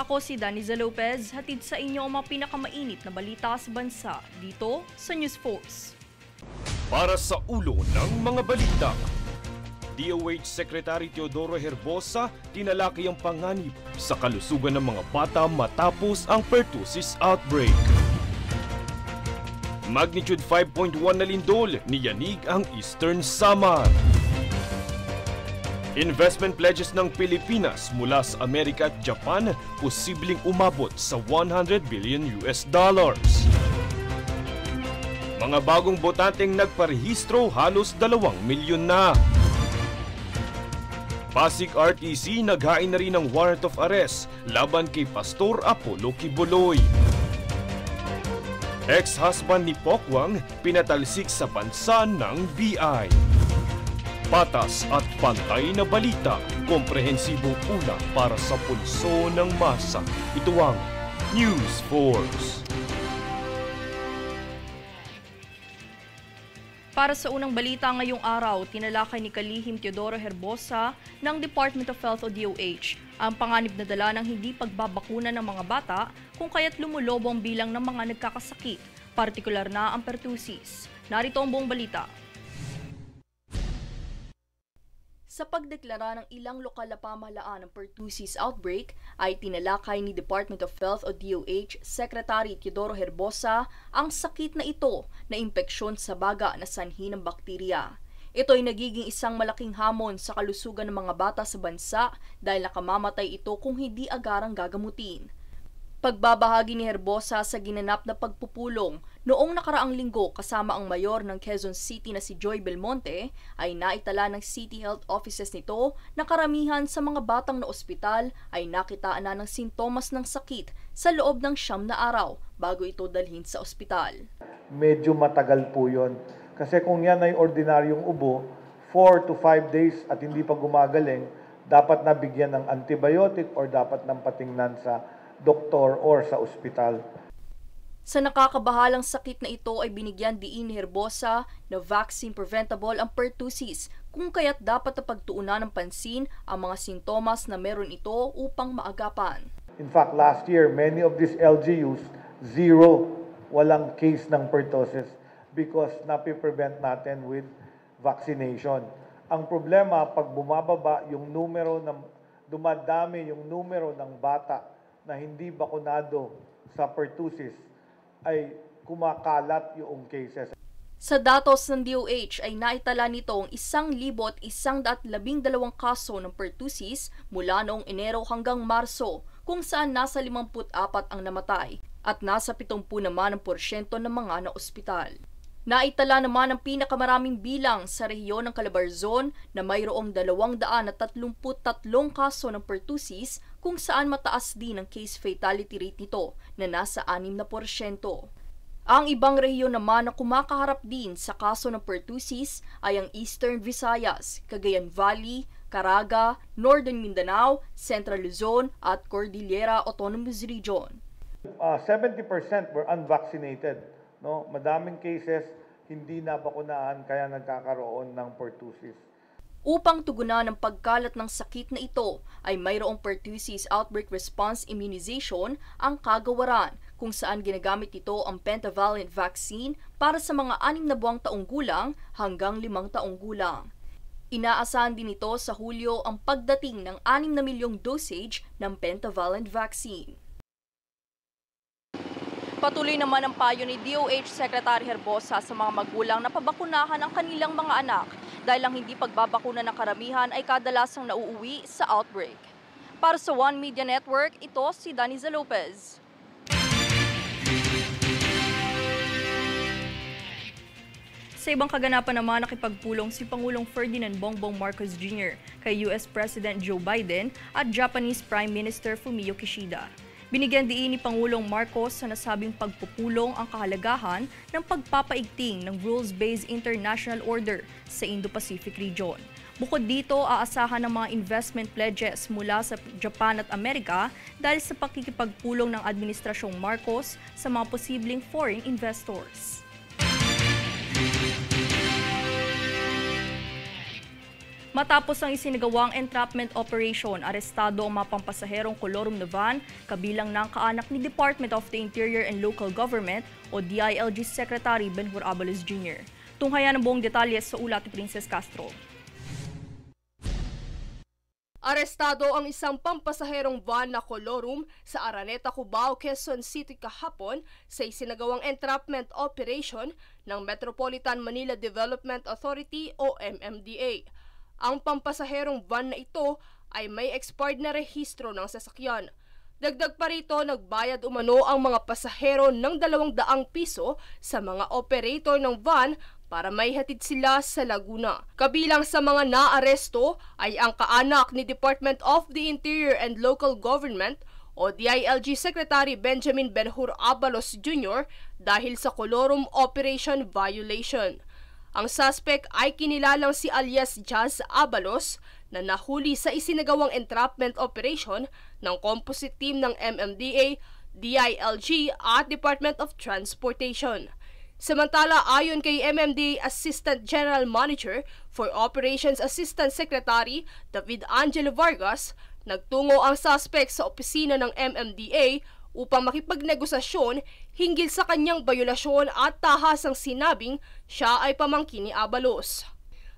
Ako si Daniza Lopez, hatid sa inyo ang mga pinakamainit na balita sa bansa dito sa News Force. Para sa ulo ng mga balita, DOH Secretary Teodoro Herbosa tinalaki ang panganib sa kalusugan ng mga bata matapos ang pertussis outbreak. Magnitude 5.1 na lindol, niyanig ang Eastern Samar. Investment pledges ng Pilipinas mula sa Amerika at Japan posibleng umabot sa $100 billion. Mga bagong botanteng nagparehistro halos 2 milyon na. Pasig RTC naghain na rin ng warrant of arrest laban kay Pastor Apollo Kibuloy. Ex-husband ni Pokwang pinatalsik sa bansa ng BI. Patas at pantay na balita, komprehensibong ulat para sa pulso ng masa. Ito ang News Force. Para sa unang balita ngayong araw, tinalakay ni Kalihim Teodoro Herbosa ng Department of Health o DOH ang panganib na dala ng hindi pagbabakuna ng mga bata kung kaya't lumulobo ang bilang ng mga nagkakasakit, partikular na ang pertussis. Narito ang buong balita. Sa pagdeklara ng ilang lokal na pamahalaan ng pertussis outbreak, ay tinalakay ni Department of Health o DOH Secretary Teodoro Herbosa ang sakit na ito na impeksyon sa baga na sanhi ng bakterya. Ito ay nagiging isang malaking hamon sa kalusugan ng mga bata sa bansa dahil nakamamatay ito kung hindi agarang gagamutin. Pagbabahagi ni Herbosa sa ginanap na pagpupulong noong nakaraang linggo kasama ang mayor ng Quezon City na si Joy Belmonte ay naitala ng City Health Offices nito na karamihan sa mga batang na ospital ay nakitaan na ng sintomas ng sakit sa loob ng 9 na araw bago ito dalhin sa ospital. Medyo matagal po yun. Kasi kung yan ay ordinaryong ubo, 4 to 5 days at hindi pa gumagaling, dapat nabigyan ng antibiotic or dapat nang patingnan sa doktor or sa ospital. Sa nakakabahalang sakit na ito ay binigyan diin ni Herbosa na vaccine preventable ang pertussis kung kaya't dapat na pagtuunan ng pansin ang mga sintomas na meron ito upang maagapan. In fact, last year, many of these LGUs, walang case ng pertussis because napiprevent natin with vaccination. Ang problema, pag bumababa yung numero dumadami yung numero ng bata na hindi bakunado sa pertussis, ay kumakalat yung cases. Sa datos ng DOH ay naitala nitong 1,112 kaso ng pertussis mula noong Enero hanggang Marso, kung saan nasa 54 ang namatay at nasa 70 naman ang porsyento ng mga na-ospital. Naitala naman ang pinakamaraming bilang sa rehiyon ng Calabarzon na mayroong 233 kaso ng pertussis kung saan mataas din ang case fatality rate nito na nasa 6%. Ang ibang rehiyon naman na kumakaharap din sa kaso ng pertussis ay ang Eastern Visayas, Cagayan Valley, Caraga, Northern Mindanao, Central Luzon at Cordillera Autonomous Region. 70% were unvaccinated. No? Madaming cases hindi nabakunahan kaya nagkakaroon ng pertussis. Upang tugunan ang pagkalat ng sakit na ito ay mayroong pertussis outbreak response immunization ang kagawaran kung saan ginagamit ito ang pentavalent vaccine para sa mga 6 na buwang taong gulang hanggang 5 taong gulang. Inaasahan din ito sa Hulyo ang pagdating ng 6 na milyong dosage ng pentavalent vaccine. Patuloy naman ang payo ni DOH Secretary Herbosa sa mga magulang na pabakunahan ang kanilang mga anak dahil ang hindi pagbabakuna ng karamihan ay kadalasang nauuwi sa outbreak. Para sa One Media Network, ito si Daniza Lopez. Sa ibang kaganapan naman, nakipagpulong si Pangulong Ferdinand Bongbong Marcos Jr. kay US President Joe Biden at Japanese Prime Minister Fumio Kishida. Binigyan diin ni Pangulong Marcos sa nasabing pagpupulong ang kahalagahan ng pagpapaigting ng rules-based international order sa Indo-Pacific region. Bukod dito, aasahan ng mga investment pledges mula sa Japan at Amerika dahil sa pakikipagpulong ng Administrasyong Marcos sa mga posibleng foreign investors. Matapos ang isinagawang entrapment operation, arestado ang mga pampasaherong kolorum na van, kabilang ng kaanak ni Department of the Interior and Local Government o DILG Secretary Benhur Abalos Jr. Tunghayan ang buong detalye sa ulat ni Princess Castro. Arestado ang isang pampasaherong van na kolorum sa Araneta, Cubao, Quezon City kahapon sa isinagawang entrapment operation ng Metropolitan Manila Development Authority o MMDA. Ang pampasaherong van na ito ay may expired na rehistro ng sasakyan. Dagdag pa rito, nagbayad umano ang mga pasahero ng 200 piso sa mga operator ng van para maihatid sila sa Laguna. Kabilang sa mga naaresto ay ang kaanak ni Department of the Interior and Local Government o DILG Secretary Benjamin Benhur Abalos Jr. dahil sa kolorum operation violation. Ang suspect ay kinilalang si alias Jazz Abalos na nahuli sa isinagawang entrapment operation ng composite team ng MMDA, DILG at Department of Transportation. Samantala, ayon kay MMDA Assistant General Manager for Operations Assistant Secretary David Angelo Vargas, nagtungo ang suspect sa opisina ng MMDA upang makipagnegosasyon hinggil sa kanyang bayolasyon at tahasang sinabing siya ay pamangkin ni Abalos.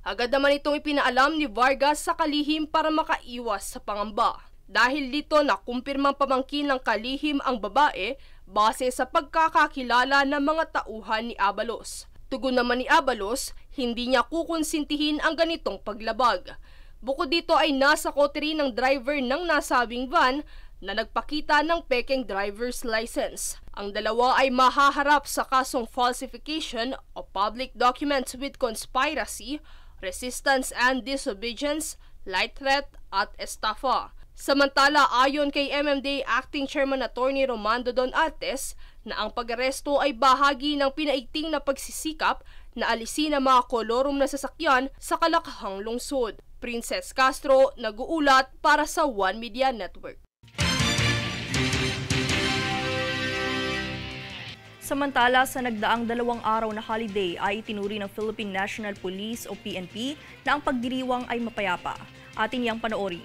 Agad naman itong ipinaalam ni Vargas sa kalihim para makaiwas sa pangamba. Dahil dito nakumpirmang pamangkin ng kalihim ang babae base sa pagkakakilala ng mga tauhan ni Abalos. Tugon naman ni Abalos, hindi niya kukonsintihin ang ganitong paglabag. Bukod dito ay nasa kote rin ng driver ng nasabing van na nagpakita ng pekeng driver's license. Ang dalawa ay mahaharap sa kasong falsification of public documents with conspiracy, resistance and disobedience, light threat at estafa. Samantala, ayon kay MMDA Acting Chairman Attorney Romando Don Artes na ang pag-aresto ay bahagi ng pinaigting na pagsisikap na alisin ang mga kolorum na sasakyan sa Kalakahang lungsod. Princess Castro, nag-uulat para sa One Media Network. Samantala, sa nagdaang 2 araw na holiday ay itinuri ng Philippine National Police o PNP na ang pagdiriwang ay mapayapa. Atin yang panoorin.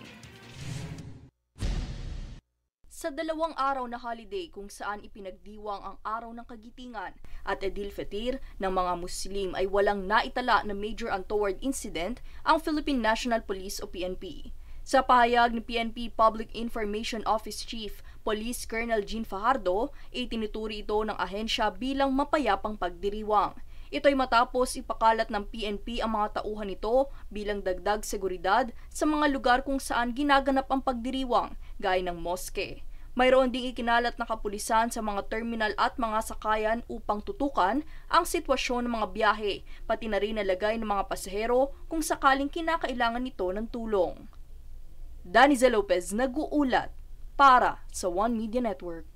Sa 2 araw na holiday kung saan ipinagdiwang ang Araw ng Kagitingan at Eid al-Fitr ng mga Muslim ay walang naitala na major untoward incident ang Philippine National Police o PNP. Sa pahayag ni PNP Public Information Office Chief Police Colonel Jean Fajardo, itinuturi ito ng ahensya bilang mapayapang pagdiriwang. Ito ay matapos ipakalat ng PNP ang mga tauhan nito bilang dagdag seguridad sa mga lugar kung saan ginaganap ang pagdiriwang, gaya ng moske. Mayroon ding ikinalat na kapulisan sa mga terminal at mga sakayan upang tutukan ang sitwasyon ng mga biyahe, pati na rin nalagay ng mga pasahero kung sakaling kinakailangan nito ng tulong. Daniza Lopez nag-uulat para sa One Media Network.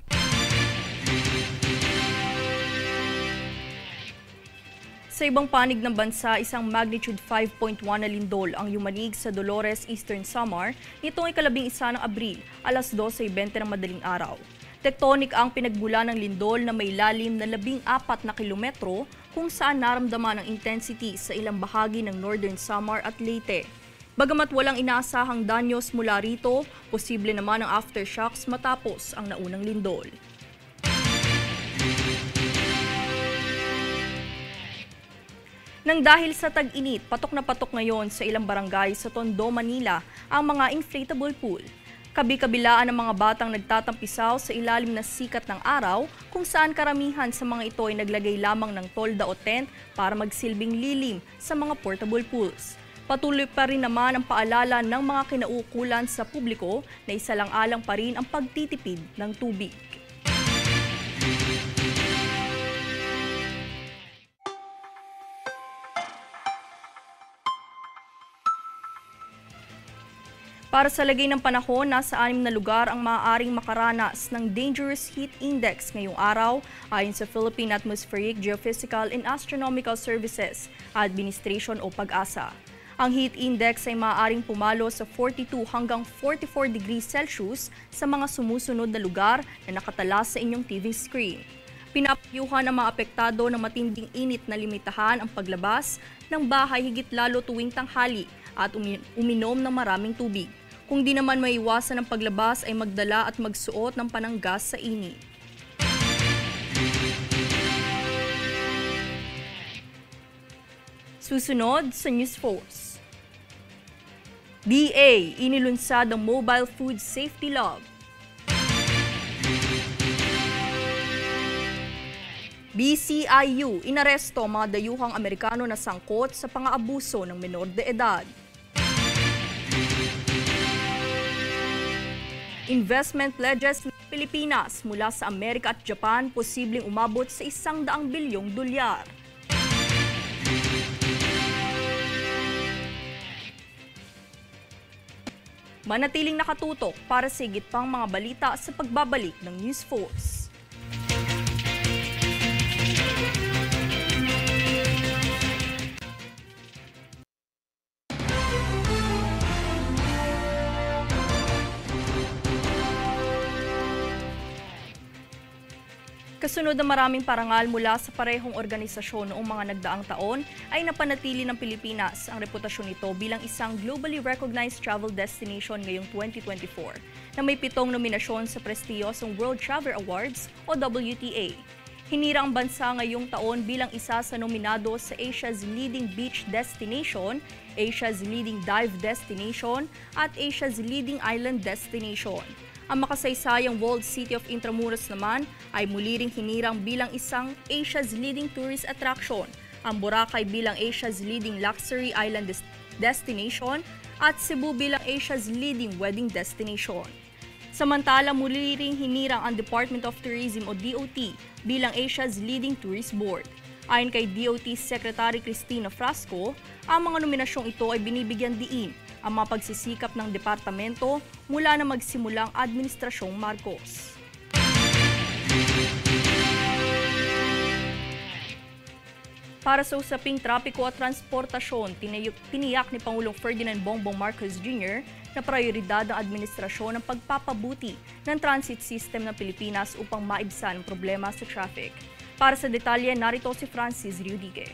Sa ibang panig ng bansa, isang magnitude 5.1 na lindol ang yumanig sa Dolores, Eastern Samar nitong ika-11 ng Abril, alas 12:20 ng madaling araw. Tectonic ang pinagmula ng lindol na may lalim na 14 na kilometro kung saan naramdaman ang intensity sa ilang bahagi ng Northern Samar at Leyte. Bagamat walang inaasahang danyos mula rito, posible naman ang aftershocks matapos ang naunang lindol. Nang dahil sa tag-init, patok na patok ngayon sa ilang barangay sa Tondo, Manila ang mga inflatable pool. Kabi-kabilaan ng mga batang nagtatampisaw sa ilalim na sikat ng araw kung saan karamihan sa mga ito ay naglagay lamang ng tolda o tent para magsilbing lilim sa mga portable pools. Patuloy pa rin naman ang paalala ng mga kinauukulan sa publiko na isalang-alang pa rin ang pagtitipid ng tubig. Para sa lagay ng panahon, nasa 6 na lugar ang maaaring makaranas ng Dangerous Heat Index ngayong araw ayon sa Philippine Atmospheric, Geophysical and Astronomical Services Administration o PAGASA. Ang heat index ay maaaring pumalo sa 42 hanggang 44 degrees Celsius sa mga sumusunod na lugar na nakatala sa inyong TV screen. Pinapayuhan ang mga apektado ng matinding init na limitahan ang paglabas ng bahay higit lalo tuwing tanghali at uminom ng maraming tubig. Kung di naman maiwasan ang paglabas ay magdala at magsuot ng pananggas sa init. Susunod sa News Force. DA inilunsad ang Mobile Food Safety Law. BCIU inaresto mga dayuhang Amerikano na sangkot sa pang-aabuso ng menor de edad. Investment pledges ng Pilipinas mula sa Amerika at Japan posibleng umabot sa $100 bilyong. Manatiling nakatutok para sa higit pang mga balita sa pagbabalik ng News Force. Kasunod na maraming parangal mula sa parehong organisasyon noong mga nagdaang taon, ay napanatili ng Pilipinas ang reputasyon nito bilang isang globally recognized travel destination ngayong 2024 na may 7 nominasyon sa prestiyosong World Travel Awards o WTA. Hinira ang bansa ngayong taon bilang isa sa nominado sa Asia's Leading Beach Destination, Asia's Leading Dive Destination at Asia's Leading Island Destination. Ang makasaysayang walled city of Intramuros naman ay muli ring hinirang bilang isang Asia's leading tourist attraction, ang Boracay bilang Asia's leading luxury island destination at Cebu bilang Asia's leading wedding destination. Samantala muli ring hinirang ang Department of Tourism o DOT bilang Asia's leading tourist board. Ayon kay DOT Secretary Cristina Frasco, ang mga nominasyong ito ay binibigyan diin ang mga pagsisikap ng departamento mula na magsimulang Administrasyong Marcos. Para sa usaping trapiko at transportasyon, tiniyak ni Pangulong Ferdinand Bongbong Marcos Jr. na prioridad ng administrasyon ang pagpapabuti ng transit system ng Pilipinas upang maibsan ang problema sa traffic. Para sa detalye, narito si Francis Riudique.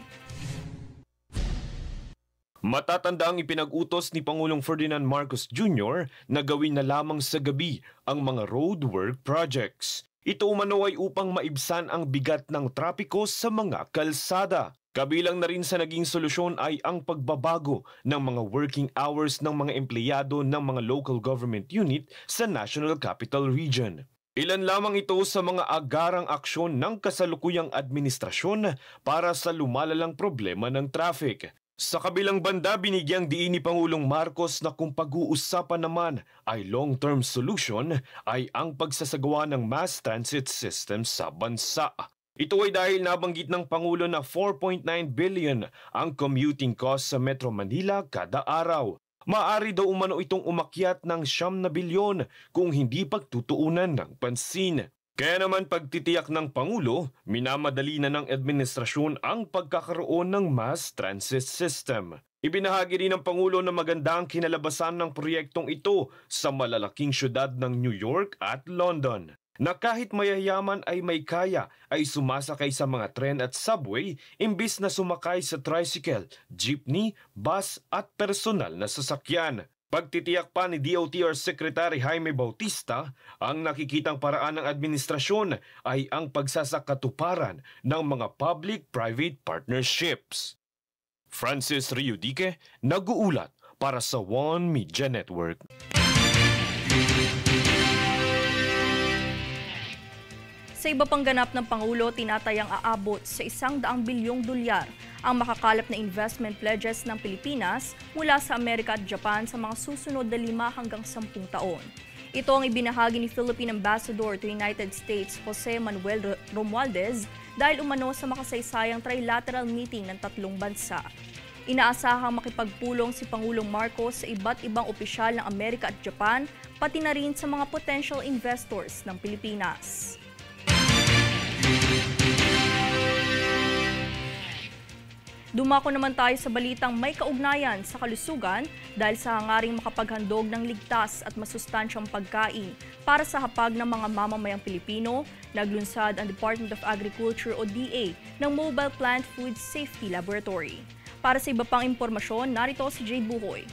Matatanda ang ipinag-utos ni Pangulong Ferdinand Marcos Jr. na gawin na lamang sa gabi ang mga roadwork projects. Ito umano ay upang maibsan ang bigat ng trapiko sa mga kalsada. Kabilang na rin sa naging solusyon ay ang pagbabago ng mga working hours ng mga empleyado ng mga local government unit sa National Capital Region. Ilan lamang ito sa mga agarang aksyon ng kasalukuyang administrasyon para sa lumalalang problema ng traffic. Sa kabilang banda, binigyang diin ni Pangulong Marcos na kung pag-uusapan naman ay long-term solution ay ang pagsasagawa ng mass transit system sa bansa. Ito ay dahil nabanggit ng Pangulo na 4.9 billion ang commuting cost sa Metro Manila kada araw. Maaari daw umano itong umakyat ng 9 bilyon kung hindi pagtutuunan ng pansin. Kaya naman pagtitiyak ng Pangulo, minamadali na ng administrasyon ang pagkakaroon ng mass transit system. Ibinahagi rin ng Pangulo na maganda ang kinalabasan ng proyektong ito sa malalaking syudad ng New York at London, na kahit mayayaman ay may kaya ay sumasakay sa mga tren at subway imbis na sumakay sa tricycle, jeepney, bus at personal na sasakyan. Pagtitiyak pa ni DOTR Secretary Jaime Bautista, ang nakikitang paraan ng administrasyon ay ang pagsasakatuparan ng mga public-private partnerships. Francis Riudique, nag-uulat para sa One Media Network. Sa iba pang ganap ng Pangulo, tinatayang aabot sa $100 bilyong ang makakalap na investment pledges ng Pilipinas mula sa Amerika at Japan sa mga susunod na 5 hanggang 10 taon. Ito ang ibinahagi ni Philippine Ambassador to United States Jose Manuel Romualdez dahil umano sa makasaysayang trilateral meeting ng 3 bansa. Inaasahang makipagpulong si Pangulong Marcos sa iba't ibang opisyal ng Amerika at Japan, pati na rin sa mga potential investors ng Pilipinas. Dumako naman tayo sa balitang may kaugnayan sa kalusugan dahil sa hangaring makapaghandog ng ligtas at masustansyang pagkain para sa hapag ng mga mamamayang Pilipino, naglunsad ang Department of Agriculture o DA ng Mobile Plant Food Safety Laboratory. Para sa iba pang impormasyon, narito si Jade Buhoy.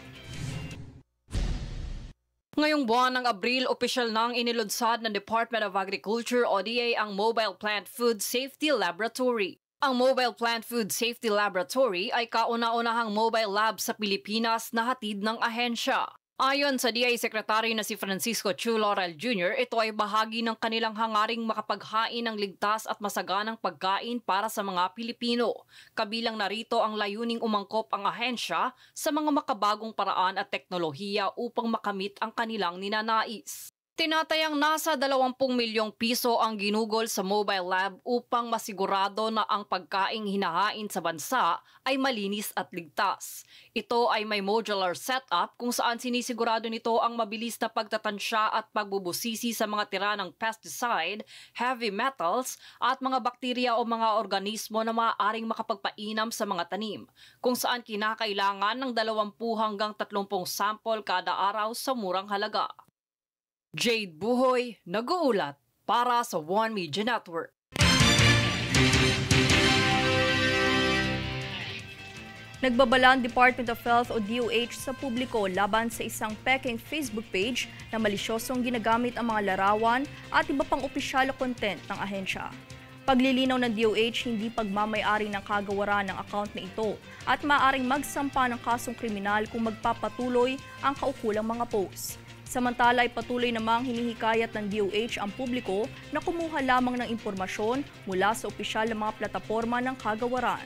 Ngayong buwan ng Abril, opisyal nang inilunsad ng Department of Agriculture o DA ang Mobile Plant Food Safety Laboratory. Ang Mobile Plant Food Safety Laboratory ay kauna-unahang mobile lab sa Pilipinas na hatid ng ahensya. Ayon sa DA Secretary na si Francisco Chu Laurel Jr., ito ay bahagi ng kanilang hangaring makapaghain ng ligtas at masaganang pagkain para sa mga Pilipino. Kabilang narito ang layuning umangkop ang ahensya sa mga makabagong paraan at teknolohiya upang makamit ang kanilang ninanais. Tinatayang nasa 20 milyong piso ang ginugol sa mobile lab upang masigurado na ang pagkaing hinahain sa bansa ay malinis at ligtas. Ito ay may modular setup kung saan sinisigurado nito ang mabilis na pagtatansya at pagbubusisi sa mga tira ng pesticide, heavy metals at mga bakterya o mga organismo na maaaring makapagpainam sa mga tanim, kung saan kinakailangan ng 20 hanggang 30 sample kada araw sa murang halaga. Jade Buhoy, nag-uulat para sa One Media Network. Nagbabala ang Department of Health o DOH sa publiko laban sa isang peking Facebook page na malisyosong ginagamit ang mga larawan at iba pang opisyal na content ng ahensya. Paglilinaw ng DOH, hindi pagmamay-ari ng kagawaran ng account na ito at maaaring magsampa ng kasong kriminal kung magpapatuloy ang kaukulang mga posts. Samantala ay patuloy namang hinihikayat ng DOH ang publiko na kumuha lamang ng impormasyon mula sa opisyal na mga plataporma ng kagawaran.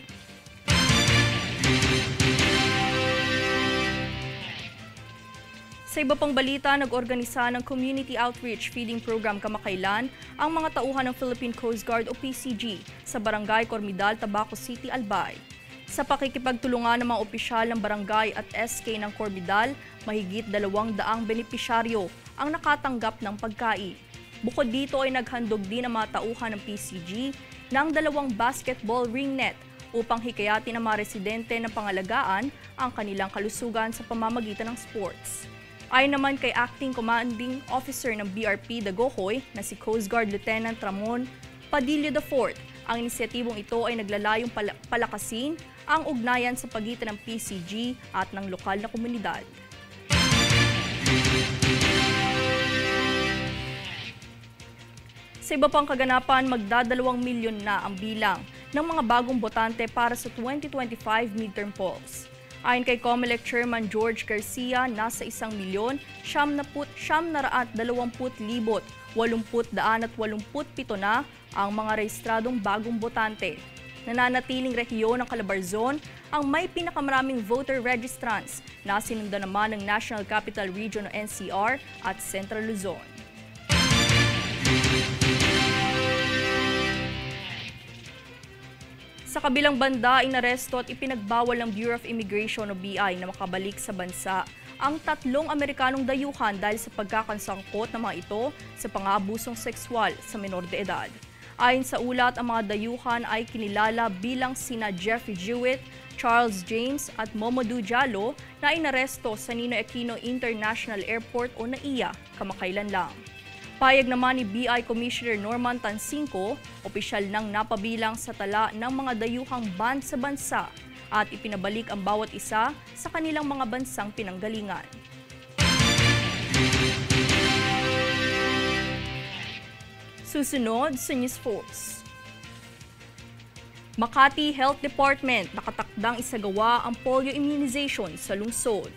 Sa iba pang balita, nag-organisa ng Community Outreach Feeding Program kamakailan ang mga tauhan ng Philippine Coast Guard o PCG sa Barangay Cormidal, Tabaco City, Albay. Sa pakikipagtulungan ng mga opisyal ng barangay at SK ng Cormidal, mahigit 200 benepisyaryo ang nakatanggap ng pagkain. Bukod dito ay naghandog din ang mga tauhan ng PCG ng 2 basketball ring net upang hikayatin ang mga residente ng pangalagaan ang kanilang kalusugan sa pamamagitan ng sports. Ayon naman kay Acting Commanding Officer ng BRP Dagohoy na si Coast Guard Lieutenant Ramon Padilla IV, ang inisyatibong ito ay naglalayong palakasin ang ugnayan sa pagitan ng PCG at ng lokal na komunidad. Sa iba pang kaganapan, magda-2 milyon na ang bilang ng mga bagong botante para sa 2025 midterm polls. Ayon kay COMELEC Chairman George Garcia, nasa 1,720,887 na ang mga rehistradong bagong botante. Nananatiling rehiyon ng Calabarzon ang may pinakamaraming voter registrants na sinundan naman ng National Capital Region o NCR at Central Luzon. Sa kabilang banda, inaresto at ipinagbawal ng Bureau of Immigration o BI na makabalik sa bansa ang 3 Amerikanong dayuhan dahil sa pagkakansangkot ng mga ito sa pang-aabusong sexual sa menor de edad. Ayon sa ulat, ang mga dayuhan ay kinilala bilang sina Jeffrey Jewett, Charles James at Momodou Diallo na inaresto sa Ninoy Aquino International Airport o NAIA kamakailan lang. Payag naman ni BI Commissioner Norman Tansinco, opisyal nang napabilang sa tala ng mga dayuhang ban sa bansa at ipinabalik ang bawat isa sa kanilang mga bansang pinanggalingan. Susunod sa News Force. Makati Health Department nakatakdang isagawa ang polio immunization sa lungsod.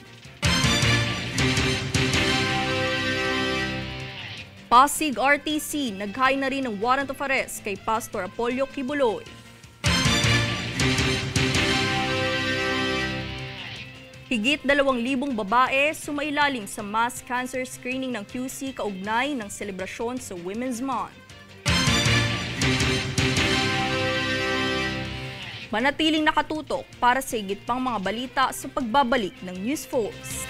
Pasig RTC naghain na rin ng warrant of arrest kay Pastor Apollo Kibuloy. Higit 2,000 babae sumailalim sa mass cancer screening ng QC kaugnay ng selebrasyon sa Women's Month. Manatiling nakatutok para sa higit pang mga balita sa pagbabalik ng News Force.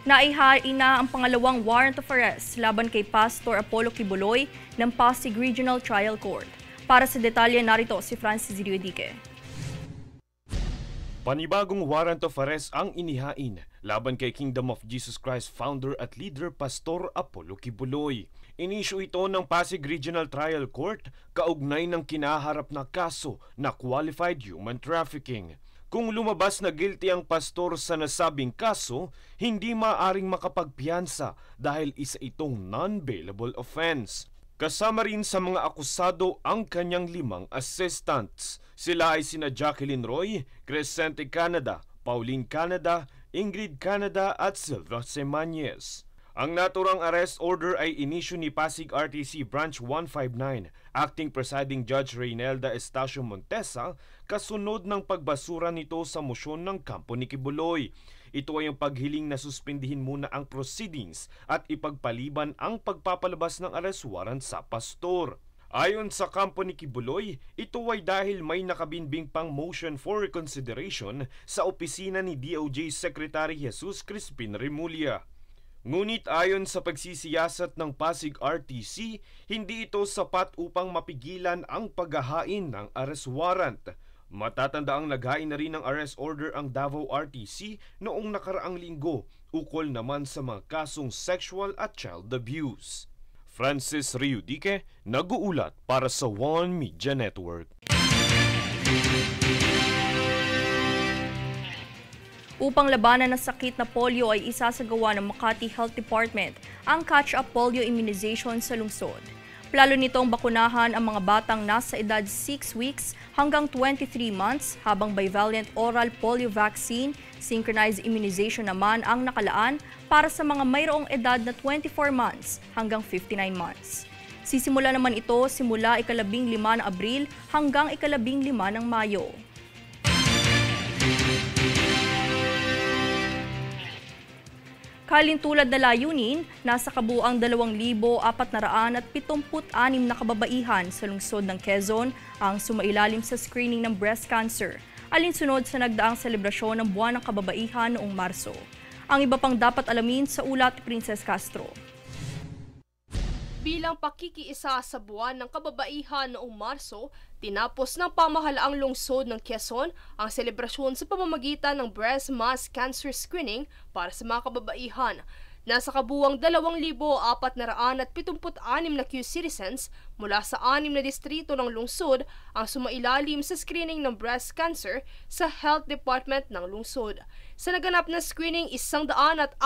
Naihain na ang pangalawang warrant of arrest laban kay Pastor Apollo Kibuloy ng Pasig Regional Trial Court. Para sa detalye, narito si Francis Riodique. Panibagong warrant of arrest ang inihain laban kay Kingdom of Jesus Christ founder at leader Pastor Apollo Kibuloy. Inisyu ito ng Pasig Regional Trial Court kaugnay ng kinaharap na kaso na qualified human trafficking. Kung lumabas na guilty ang pastor sa nasabing kaso, hindi maaaring makapagpiyansa dahil isa itong non-bailable offense. Kasama rin sa mga akusado ang kanyang 5 assistants. Sila ay sina Jacqueline Roy, Crescente Canada, Pauline Canada, Ingrid Canada at Silva Semañez. Ang naturang arrest order ay inisyu ni Pasig RTC Branch 159, Acting Presiding Judge Reynelda Estacio Montesa, kasunod ng pagbasura nito sa mosyon ng kampo ni Kibuloy. Ito ay ang paghiling na suspindihin muna ang proceedings at ipagpaliban ang pagpapalabas ng arrest warrant sa pastor. Ayon sa kampo ni Kibuloy, ito ay dahil may nakabinbing pang motion for reconsideration sa opisina ni DOJ Secretary Jesus Crispin Remulla. Ngunit ayon sa pagsisiyasat ng Pasig RTC, hindi ito sapat upang mapigilan ang paghahain ng arrest warrant. Matatandaang naghain na rin ng arrest order ang Davao RTC noong nakaraang linggo, ukol naman sa mga kasong sexual at child abuse. Francis Riudique, nag-uulat para sa One Media Network. Upang labanan ng sakit na polio ay isasagawa ng Makati Health Department ang catch-up polio immunization sa lungsod. Plano nitong bakunahan ang mga batang nasa edad 6 weeks hanggang 23 months habang bivalent oral polio vaccine, synchronized immunization naman ang nakalaan para sa mga mayroong edad na 24 months hanggang 59 months. Sisimula naman ito simula ika-15 ng Abril hanggang ika-15 ng Mayo. Kalintulad na layunin, nasa kabuuang 2,476 na kababaihan sa lungsod ng Quezon ang sumailalim sa screening ng breast cancer, alinsunod sa nagdaang selebrasyon ng Buwan ng Kababaihan noong Marso. Ang iba pang dapat alamin sa ulat ni Princess Castro. Bilang pakikiisa sa Buwan ng Kababaihan noong Marso, tinapos ng pamahalaang lungsod ng Quezon ang selebrasyon sa pamamagitan ng breast mass cancer screening para sa mga kababaihan. Nasa kabuuang 2,476 na Q-citizens mula sa 6 na distrito ng lungsod ang sumailalim sa screening ng breast cancer sa Health Department ng lungsod. Sa naganap na screening, 146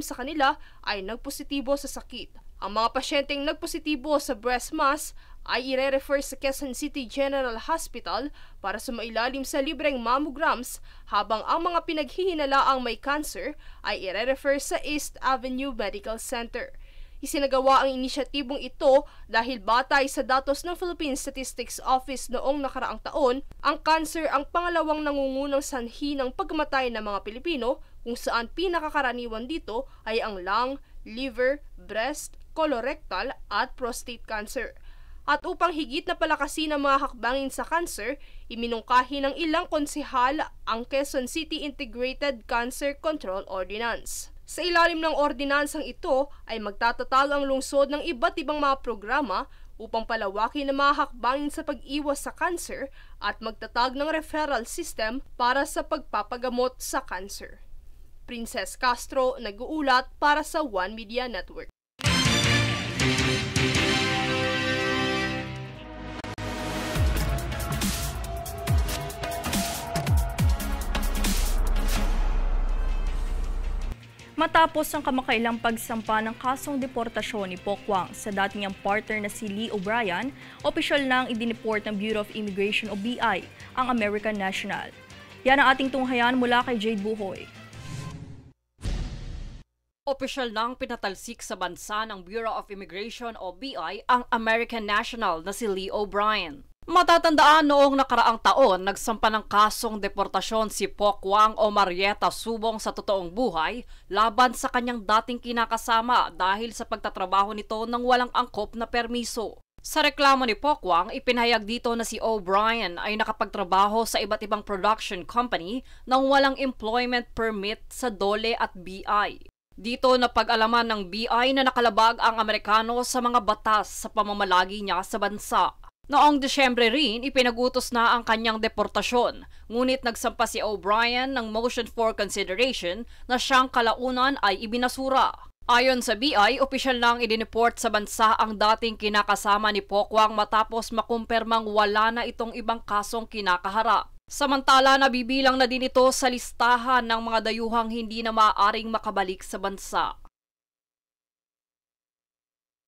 sa kanila ay nagpositibo sa sakit. Ang mga pasyenteng nagpositibo sa breast mass ay ire-refer sa Quezon City General Hospital para sumailalim sa libreng mammograms, habang ang mga pinaghihinalaang may cancer ay ire-refer sa East Avenue Medical Center. Isinagawa ang inisyatibong ito dahil batay sa datos ng Philippine Statistics Office noong nakaraang taon, ang cancer ang pangalawang nangungunang sanhi ng pagkamatay ng mga Pilipino, kung saan pinakakaraniwan dito ay ang lung, liver, breast, colorectal at prostate cancer. At upang higit na palakasin ang mga hakbangin sa cancer, iminungkahi ng ilang konsehal ang Quezon City Integrated Cancer Control Ordinance. Sa ilalim ng ordinansang ito ay magtatatag ang lungsod ng iba't ibang mga programa upang palawakin ang mga hakbangin sa pag-iwas sa cancer at magtatag ng referral system para sa pagpapagamot sa cancer. Princess Castro, nag-uulat para sa One Media Network. Matapos ang kamakailang pagsampa ng kasong deportasyon ni Pokwang sa dati niyang partner na si Lee O'Brien, opisyal nang idineport ng Bureau of Immigration o BI ang American national. Yan ang ating tunghayan mula kay Jade Buhoy. Opisyal nang pinatalsik sa bansa ng Bureau of Immigration o BI ang American national na si Lee O'Brien. Matatandaan noong nakaraang taon, nagsampa ng kasong deportasyon si Pokwang o Marieta Subong sa totoong buhay laban sa kanyang dating kinakasama dahil sa pagtatrabaho nito ng walang angkop na permiso. Sa reklamo ni Pokwang, ipinahayag dito na si O'Brien ay nakapagtrabaho sa iba't ibang production company nang walang employment permit sa DOLE at BI. Dito napag-alaman ng BI na nakalabag ang Amerikano sa mga batas sa pamamalagi niya sa bansa. Noong Desyembre rin, ipinagutos na ang kanyang deportasyon. Ngunit nagsampa si O'Brien ng motion for consideration na siyang kalaunan ay ibinasura. Ayon sa BI, opisyal lang idineport sa bansa ang dating kinakasama ni Pokwang matapos makumpirmang wala na itong ibang kasong kinakaharap. Samantala, nabibilang na din ito sa listahan ng mga dayuhang hindi na maaaring makabalik sa bansa.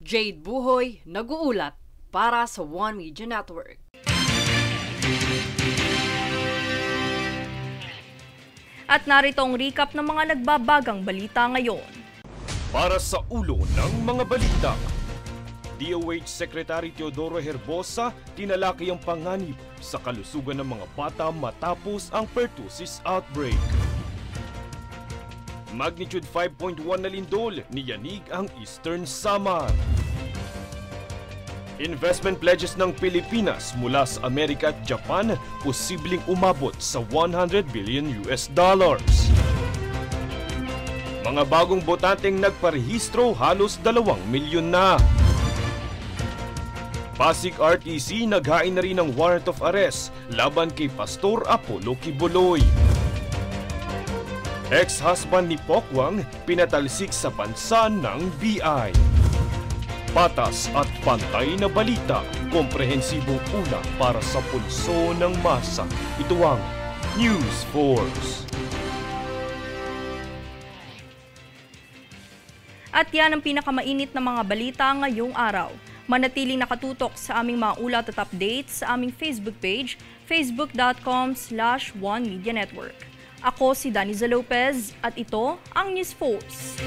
Jade Buhoy, nag-uulat para sa One Media Network. At narito ang recap ng mga nagbabagang balita ngayon. Para sa ulo ng mga balita, DOH Secretary Teodoro Herbosa tinalaki ang panganib sa kalusugan ng mga bata matapos ang pertussis outbreak. Magnitude 5.1 na lindol niyanig ang Eastern Samar. Investment pledges ng Pilipinas mula sa Amerika at Japan posibleng umabot sa $100 billion. Mga bagong botanteng nagparehistro halos 2 milyon na. Pasig RTC naghain na rin ng warrant of arrest laban kay Pastor Apollo Kibuloy. Ex-husband ni Pokwang pinatalsik sa bansa ng BI. Patas at pantay na balita, komprehensibong una para sa pulso ng masa. Ito ang News Force. At yan ang pinakamainit na mga balita ngayong araw. Manatiling nakatutok sa aming mga ulat at updates sa aming Facebook page, facebook.com/OneMediaNetwork. Ako si Daniza Lopez at ito ang News Force.